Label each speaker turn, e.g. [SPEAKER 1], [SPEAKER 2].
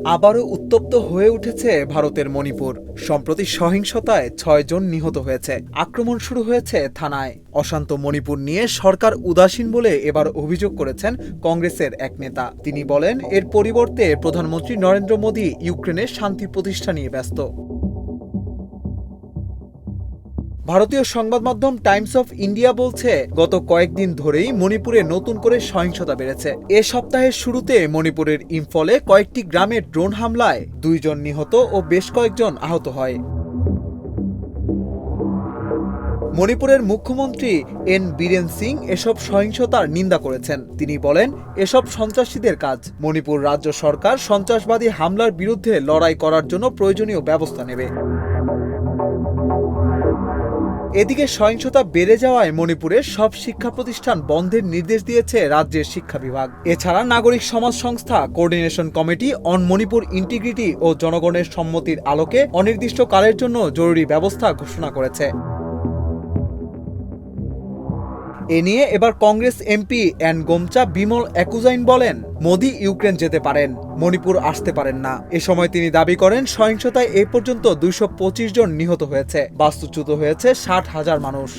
[SPEAKER 1] আবারও উত্তপ্ত হয়ে উঠেছে ভারতের মণিপুর। সম্প্রতি সহিংসতায় ৬ জন নিহত হয়েছে। আক্রমণ শুরু হয়েছে থানায়। অশান্ত মণিপুর নিয়ে সরকার উদাসীন বলে এবার অভিযোগ করেছেন কংগ্রেসের এক নেতা। তিনি বলেন, এর পরিবর্তে প্রধানমন্ত্রী নরেন্দ্র মোদী ইউক্রেনের শান্তি প্রতিষ্ঠা নিয়ে ব্যস্ত। ভারতীয় সংবাদ মাধ্যম টাইমস অফ ইন্ডিয়া বলছে, গত কয়েকদিন ধরেই মণিপুরে নতুন করে সহিংসতা বেড়েছে। এ সপ্তাহের শুরুতে মণিপুরের ইম্ফলে কয়েকটি গ্রামে ড্রোন হামলায় ২ জন নিহত ও বেশ কয়েকজন আহত হয়। মণিপুরের মুখ্যমন্ত্রী এন বীরেন সিং এসব সহিংসতার নিন্দা করেছেন। তিনি বলেন, এসব সন্ত্রাসীদের কাজ। মণিপুর রাজ্য সরকার সন্ত্রাসবাদী হামলার বিরুদ্ধে লড়াই করার জন্য প্রয়োজনীয় ব্যবস্থা নেবে। এদিকে সহিংসতা বেড়ে যাওয়ায় মণিপুরের সব শিক্ষা প্রতিষ্ঠান বন্ধের নির্দেশ দিয়েছে রাজ্যের শিক্ষা বিভাগ। এছাড়া নাগরিক সমাজ সংস্থা coordination committee on Manipur integrity ও জনগণের সম্মতির আলোকে অনির্দিষ্টকালের জন্য জরুরি ব্যবস্থা ঘোষণা করেছে। এ নিয়ে এবার কংগ্রেস এমপি এন গোমচা বিমল একুজাইন বলেন, মোদি ইউক্রেন যেতে পারেন, মণিপুর আসতে পারেন না। এ সময় তিনি দাবি করেন, সহিংসতায় এ পর্যন্ত ২২৫ জন নিহত হয়েছে, বাস্তুচ্যুত হয়েছে ৬০,০০০ মানুষ।